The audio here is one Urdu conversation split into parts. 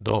2.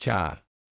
4.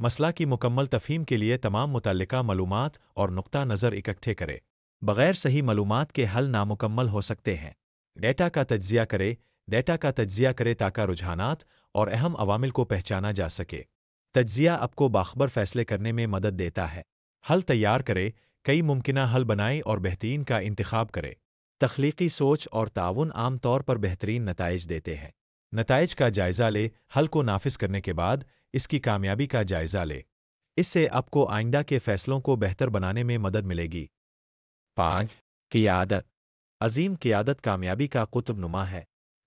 مسئلہ کی مکمل تفہیم کے لیے تمام متعلقہ معلومات اور نقطہ نظر اکٹھے کرے۔ بغیر صحیح معلومات کے حل نامکمل ہو سکتے ہیں۔ ڈیٹا کا تجزیہ کرے تاکہ رجحانات اور اہم عوامل کو پہچانا جا سکے۔ تجزیہ آپ کو باخبر فیصلے کرنے میں مدد دیتا ہے۔ حل تیار کرے، کئی ممکنہ حل بنائے اور بہترین کا انتخاب کرے۔ تخلیقی سوچ اور تعاون عام طور پر بہترین نتائج دیتے ہیں۔ نتائج کا جائزہ لے، حل کو نافذ کرنے کے بعد اس کی کامیابی کا جائزہ لے۔ اس سے آپ کو آئندہ کے فیصلوں کو بہتر بنانے میں مدد ملے گی۔ 5. قیادت۔ عظیم قیادت کامیابی کا قطب نما ہے۔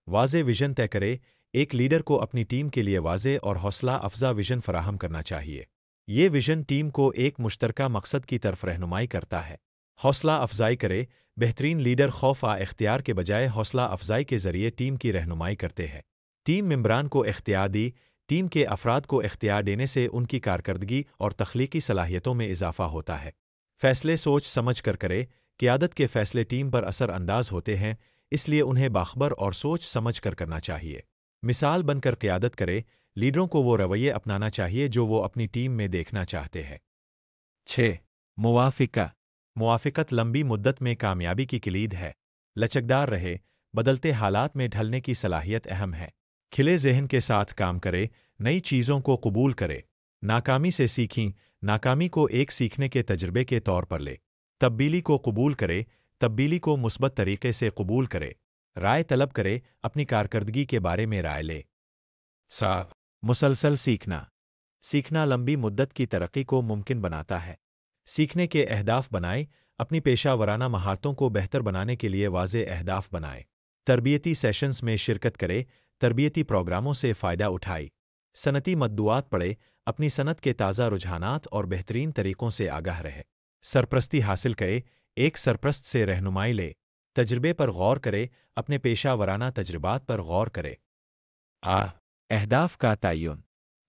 واضح ویژن طے کرے۔ ایک لیڈر کو اپنی ٹیم کے لیے واضح اور حوصلہ افزا ویژن فراہم کرنا چاہیے۔ یہ ویژن ٹیم کو ایک مشترکہ مقصد کی طرف رہنمائی کرتا ہے۔ حوصلہ افزائی کرے۔ بہترین لیڈر خوف اختیار کے بجائے حوصلہ افزائی کے ذریعے ٹیم کی رہنمائی کرتے ہیں۔ ٹیم ممبران کو اختیار دی۔ ٹیم کے افراد کو اختیار دینے سے ان کی کارکردگی اور تخلیقی صلاحیتوں میں اضافہ ہوتا ہے۔ فیصلے سوچ سمجھ کر کرے۔ قیادت کے فیصلے ٹیم پر اثر انداز ہوتے ہیں، اس لیے انہیں باخبر اور سوچ سمجھ کر کرنا چاہیے۔ مثال بن کر قیادت کرے۔ لیڈروں کو وہ رویے اپنانا چاہیے جو وہ اپنی ٹیم میں دیکھنا چاہتے ہیں۔ 6. موافقت لمبی مدت میں کامیابی کی کلید ہے۔ لچکدار رہے۔ بدلتے حالات میں ڈھلنے کی صلاحیت اہم ہے۔ کھلے ذہن کے ساتھ کام کرے۔ نئی چیزوں کو قبول کرے۔ ناکامی سے سیکھیں۔ ناکامی کو ایک سیکھنے کے تجربے کے طور پر لے۔ تبدیلی کو قبول کرے۔ تبدیلی کو مثبت طریقے سے قبول کرے۔ رائے طلب کرے۔ اپنی کارکردگی کے بارے میں رائے لے۔ 7. مسلسل سیکھنا۔ سیکھنا لمبی مدت کی ترقی کو ممکن بناتا ہے۔ سیکھنے کے اہداف بنائے۔ اپنی پیشہ ورانہ مہارتوں کو بہتر بنانے کے لیے واضح اہداف بنائے۔ تربیتی سیشنز میں شرکت کرے۔ تربیتی پروگراموں سے فائدہ اٹھائے۔ صنعتی مطبوعات پڑھے۔ اپنی صنعت کے تازہ رجحانات اور بہترین طریقوں سے آگاہ رہے۔ سرپرستی حاصل کرے۔ ایک سرپرست سے رہنمائی لے۔ تجربے پر غور کرے۔ اپنے پیشہ ورانہ تجربات پر غور کرے۔ اہداف کا تعین۔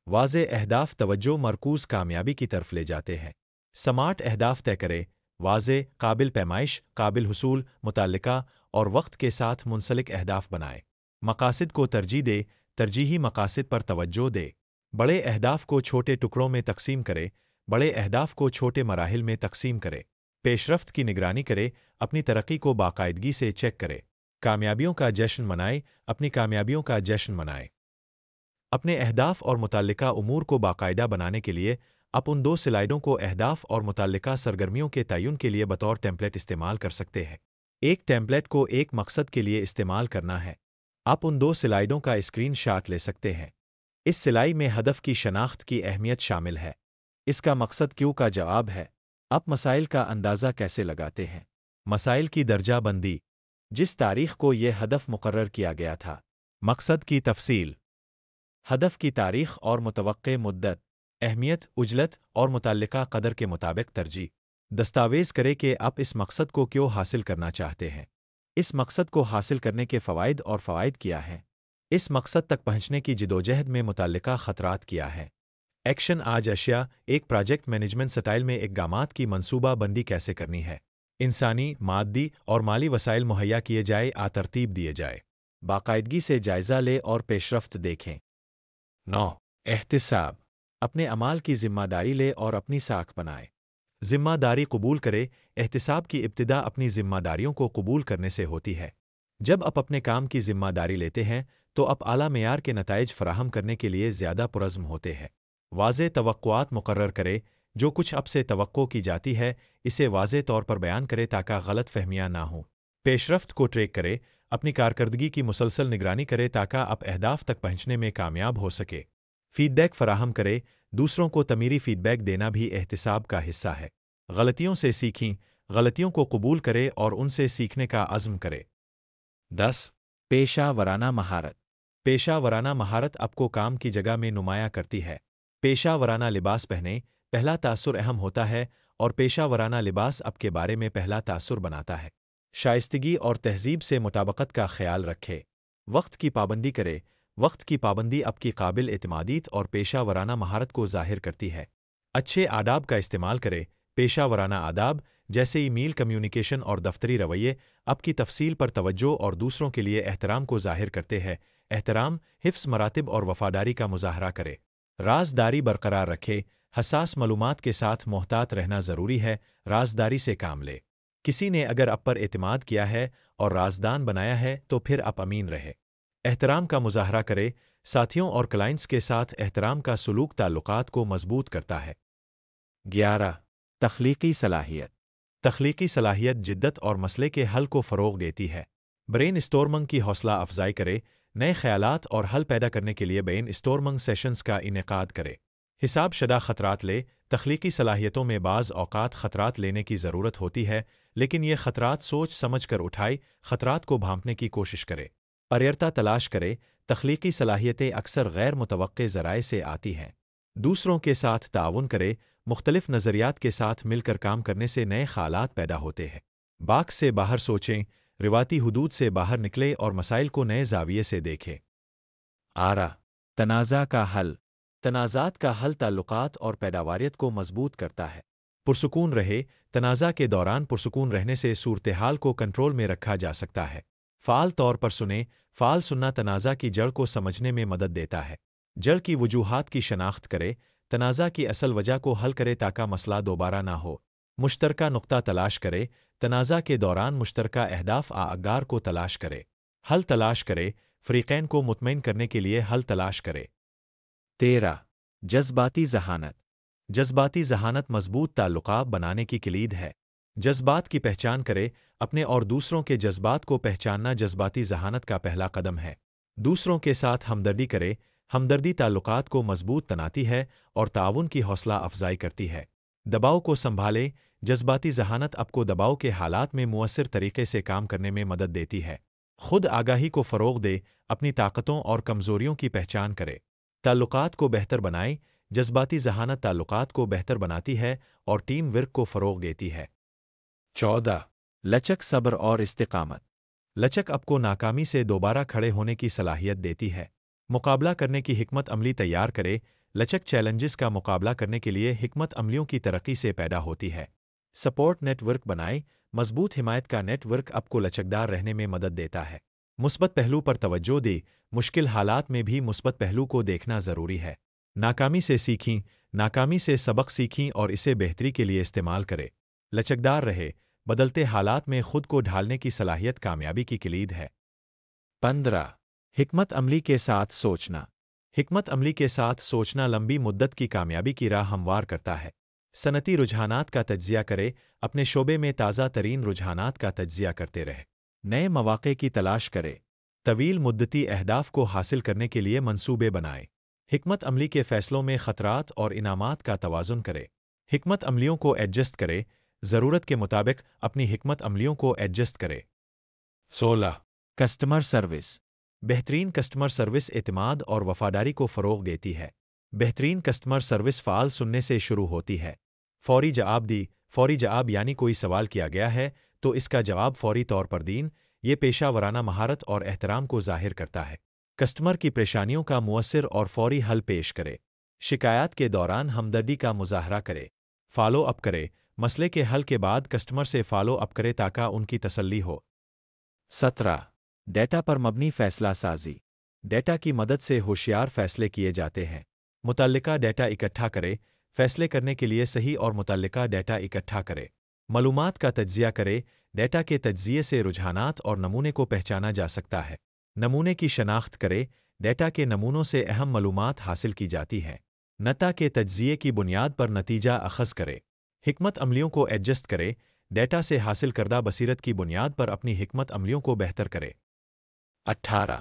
واضح اہداف توجہ مرکوز کامیابی کی طرف لے جاتے ہیں۔ سمارٹ اہداف طے کرے۔ واضح، قابل پیمائش، قابل حصول، متعلقہ اور وقت کے ساتھ منسلک اہداف بنائے۔ مقاصد کو ترجیح دے۔ ترجیحی مقاصد پر توجہ دے۔ بڑے اہداف کو چھوٹے ٹکڑوں میں تقسیم کرے۔ بڑے اہداف کو چھوٹے مراحل میں تقسیم کرے۔ پیش رفت کی نگرانی کرے۔ اپنی ترقی کو باقاعدگی سے چیک کرے۔ کامیابیوں کا جشن منائے۔ اپنی کامیابیوں کا جشن منائے۔ اپنے اہداف اور متعلقہ امور کو باقاعدہ بنانے کے لیے آپ ان 2 سلائیڈوں کو اہداف اور متعلقہ سرگرمیوں کے تعین کے لیے بطور ٹیمپلیٹ استعمال کر سکتے ہیں۔ ایک ٹیمپلیٹ کو ایک مقصد کے لیے استعمال کرنا ہے۔ آپ ان 2 سلائیڈوں کا اسکرین شاٹ لے سکتے ہیں۔ اس سلائی میں ہدف کی شناخت کی اہمیت شامل ہے۔ اس کا مقصد کیوں کا جواب ہے۔ آپ مسائل کا اندازہ کیسے لگاتے ہیں۔ مسائل کی درجہ بندی۔ جس تاریخ کو یہ ہدف مقرر کیا گیا تھا۔ مقصد کی تفصیل۔ ہدف کی تاریخ اور متوقع مدت۔ اہمیت، اجلت اور متعلقہ قدر کے مطابق ترجیح۔ دستاویز کرے کہ آپ اس مقصد کو کیوں حاصل کرنا چاہتے ہیں۔ اس مقصد کو حاصل کرنے کے فوائد اور فوائد کیا ہیں۔ اس مقصد تک پہنچنے کی جدوجہد میں متعلقہ خطرات کیا ہیں۔ ایکشن آج اشیاء۔ ایک پروجیکٹ مینجمنٹ سٹائل میں اقدامات کی منصوبہ بندی کیسے کرنی ہے۔ انسانی، مادی اور مالی وسائل مہیا کیے جائے، ترتیب دیے جائے۔ باقاعدگی سے جائزہ لے اور پیشرفت دیکھیں۔ 9. احتساب۔ اپنے اعمال کی ذمہ داری لے اور اپنی ساکھ بنائے۔ ذمہ داری قبول کرے۔ احتساب کی ابتدا اپنی ذمہ داریوں کو قبول کرنے سے ہوتی ہے۔ جب آپ اپنے کام کی ذمہ داری لیتے ہیں تو آپ اعلیٰ معیار کے نتائج فراہم کرنے کے لیے زیادہ پرعزم ہوتے ہیں۔ واضح توقعات مقرر کرے۔ جو کچھ آپ سے توقع کی جاتی ہے اسے واضح طور پر بیان کرے تاکہ غلط فہمیاں نہ ہوں۔ پیشرفت کو ٹریک کرے۔ اپنی کارکردگی کی مسلسل نگرانی کرے تاکہ آپ اہداف تک پہنچنے میں کامیاب ہو سکے۔ فیڈ بیک فراہم کرے۔ دوسروں کو تعمیری فیڈ بیک دینا بھی احتساب کا حصہ ہے۔ غلطیوں سے سیکھیں۔ غلطیوں کو قبول کرے اور ان سے سیکھنے کا عزم کرے۔ 10. پیشہ ورانہ مہارت۔ پیشہ ورانہ مہارت آپ کو کام کی جگہ میں نمایاں کرتی ہے۔ پیشہ ورانہ لباس پہنے۔ پہلا تاثر اہم ہوتا ہے اور پیشہ ورانہ لباس آپ کے بارے میں پہلا تاثر بناتا ہے۔ شائستگی اور تہذیب سے مطابقت کا خیال رکھے۔ وقت کی پابندی کرے۔ وقت کی پابندی آپ کی قابل اعتمادیت اور پیشہ ورانہ مہارت کو ظاہر کرتی ہے۔ اچھے آداب کا استعمال کرے۔ پیشہ ورانہ آداب جیسے ای میل کمیونیکیشن اور دفتری رویے آپ کی تفصیل پر توجہ اور دوسروں کے لیے احترام کو ظاہر کرتے ہیں۔ احترام، حفظ مراتب اور وفاداری کا مظاہرہ کرے۔ رازداری برقرار رکھے، حساس معلومات کے ساتھ محتاط رہنا ضروری ہے، رازداری سے کام لے۔ کسی نے اگر آپ پر اعتماد کیا ہے اور رازدان بنایا ہے تو پھر آپ امین رہے۔ احترام کا مظاہرہ کرے، ساتھیوں اور کلائنٹس کے ساتھ احترام کا سلوک تعلقات کو مضبوط کرتا ہے۔ 11 تخلیقی صلاحیت۔ تخلیقی صلاحیت جدت اور مسئلے کے حل کو فروغ دیتی ہے۔ برین اسٹورمنگ کی حوصلہ افزائی کرے، نئے خیالات اور حل پیدا کرنے کے لیے برین اسٹورمنگ سیشنز کا انعقاد کرے۔ حساب شدہ خطرات لے، تخلیقی صلاحیتوں میں بعض اوقات خطرات لینے کی ضرورت ہوتی ہے، لیکن یہ خطرات سوچ سمجھ کر اٹھائے، خطرات کو بھانپنے کی کوشش کرے۔ پریرتا تلاش کرے، تخلیقی صلاحیتیں اکثر غیر متوقع ذرائع سے آتی ہیں۔ دوسروں کے ساتھ تعاون کرے، مختلف نظریات کے ساتھ مل کر کام کرنے سے نئے خیالات پیدا ہوتے ہیں۔ باکس سے باہر سوچیں، روایتی حدود سے باہر نکلے اور مسائل کو نئے زاویے سے دیکھیں۔ تنازع کا حل۔ تنازعات کا حل تعلقات اور پیداواریت کو مضبوط کرتا ہے۔ پرسکون رہے، تنازع کے دوران پرسکون رہنے سے صورتحال کو کنٹرول میں رکھا جا سکتا ہے۔ فعال طور پر سنیں، فعال سننا تنازع کی جڑ کو سمجھنے میں مدد دیتا ہے۔ جڑ کی وجوہات کی شناخت کرے، تنازع کی اصل وجہ کو حل کرے تاکہ مسئلہ دوبارہ نہ ہو۔ مشترکہ نقطہ تلاش کرے، تنازع کے دوران مشترکہ اہداف اگار کو تلاش کرے۔ حل تلاش کرے، فریقین کو مطمئن کرنے کے لیے حل تلاش کرے۔ 13 جذباتی ذہانت۔ جذباتی ذہانت مضبوط تعلقات بنانے کی کلید ہے۔ جذبات کی پہچان کرے، اپنے اور دوسروں کے جذبات کو پہچاننا جذباتی ذہانت کا پہلا قدم ہے۔ دوسروں کے ساتھ ہمدردی کرے، ہمدردی تعلقات کو مضبوط بناتی ہے اور تعاون کی حوصلہ افزائی کرتی ہے۔ دباؤ کو سنبھالے، جذباتی ذہانت آپ کو دباؤ کے حالات میں مؤثر طریقے سے کام کرنے میں مدد دیتی ہے۔ خود آگاہی کو فروغ دے، اپنی طاقتوں اور کمزوریوں کی پہچان کرے۔ تعلقات کو بہتر بنائے، جذباتی ذہانت تعلقات کو بہتر بناتی ہے اور ٹیم ورک کو فروغ دیتی ہے۔ 14 لچک، صبر اور استقامت۔ لچک آپ کو ناکامی سے دوبارہ کھڑے ہونے کی صلاحیت دیتی ہے۔ مقابلہ کرنے کی حکمت عملی تیار کرے، لچک چیلنجز کا مقابلہ کرنے کے لیے حکمت عملیوں کی ترقی سے پیدا ہوتی ہے۔ سپورٹ نیٹ ورک بنائے، مضبوط حمایت کا نیٹ ورک آپ کو لچکدار رہنے میں مدد دیتا ہے۔ مثبت پہلو پر توجہ دے، مشکل حالات میں بھی مثبت پہلو کو دیکھنا ضروری ہے۔ ناکامی سے سیکھیں، ناکامی سے سبق سیکھیں اور اسے بہتری کے لیے استعمال کرے۔ لچکدار رہے، بدلتے حالات میں خود کو ڈھالنے کی صلاحیت کامیابی کی کلید ہے۔ 15 حکمت عملی کے ساتھ سوچنا۔ حکمت عملی کے ساتھ سوچنا لمبی مدت کی کامیابی کی راہ ہموار کرتا ہے۔ صنعتی رجحانات کا تجزیہ کرے، اپنے شعبے میں تازہ ترین رجحانات کا تجزیہ کرتے رہے۔ نئے مواقع کی تلاش کرے، طویل مدتی اہداف کو حاصل کرنے کے لیے منصوبے بنائے۔ حکمت عملی کے فیصلوں میں خطرات اور انعامات کا توازن کرے۔ حکمت عملیوں کو ایڈجسٹ کرے، ضرورت کے مطابق اپنی حکمت عملیوں کو ایڈجسٹ کرے۔ 16 کسٹمر سروس۔ بہترین کسٹمر سروس اعتماد اور وفاداری کو فروغ دیتی ہے۔ بہترین کسٹمر سروس فعال سننے سے شروع ہوتی ہے۔ فوری جواب دی، فوری جواب یعنی کوئی سوال کیا گیا ہے تو اس کا جواب فوری طور پر دین، یہ پیشہ ورانہ مہارت اور احترام کو ظاہر کرتا ہے۔ کسٹمر کی پریشانیوں کا مؤثر اور فوری حل پیش کرے۔ شکایات کے دوران ہمدردی کا مظاہرہ کرے۔ فالو اپ کرے، مسئلے کے حل کے بعد کسٹمر سے فالو اپ کرے تاکہ ان کی تسلی ہو۔ 17 ڈیٹا پر مبنی فیصلہ سازی۔ ڈیٹا کی مدد سے ہوشیار فیصلے کیے جاتے ہیں۔ متعلقہ ڈیٹا اکٹھا کرے، فیصلے کرنے کے لیے صحیح اور متعلقہ ڈیٹا اکٹھا کرے۔ معلومات کا تجزیہ کرے، ڈیٹا کے تجزیے سے رجحانات اور نمونے کو پہچانا جا سکتا ہے۔ نمونے کی شناخت کرے، ڈیٹا کے نمونوں سے اہم معلومات حاصل کی جاتی ہیں۔ نتا کے تجزیے کی بنیاد پر نتیجہ اخذ کرے۔ حکمت عملیوں کو ایڈجسٹ کرے، ڈیٹا سے حاصل کردہ بصیرت کی بنیاد پر اپنی حکمت عملیوں کو بہتر کرے۔ 18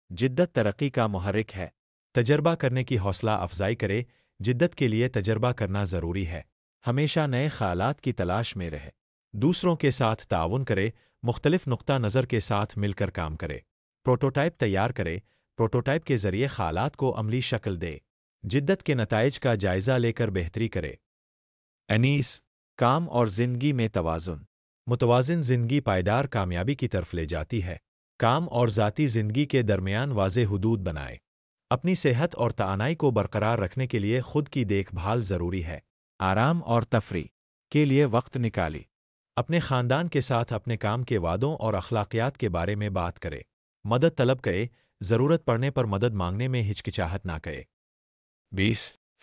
جدت ترقی کا محرک ہے۔ تجربہ کرنے کی حوصلہ افزائی کرے، جدت کے لیے تجربہ کرنا ضروری ہے۔ ہمیشہ نئے خیالات کی تلاش میں رہے۔ دوسروں کے ساتھ تعاون کرے، مختلف نقطہ نظر کے ساتھ مل کر کام کرے۔ پروٹوٹائپ تیار کرے، پروٹوٹائپ کے ذریعے خیالات کو عملی شکل دے۔ جدت کے نتائج کا جائزہ لے کر بہتری کرے۔ 19 کام اور زندگی میں توازن۔ متوازن زندگی پائیدار کامیابی کی طرف لے جاتی ہے۔ کام اور ذاتی زندگی کے درمیان واضح حدود بنائے۔ اپنی صحت اور توانائی کو برقرار رکھنے کے لیے خود کی دیکھ بھال ضروری ہے۔ آرام اور تفریح کے لیے وقت نکالی۔ اپنے خاندان کے ساتھ اپنے کام کے وعدوں اور اخلاقیات کے بارے میں بات کرے۔ مدد طلب کرے، ضرورت پڑنے پر مدد مانگنے میں ہچکچاہٹ نہ کرے۔ 20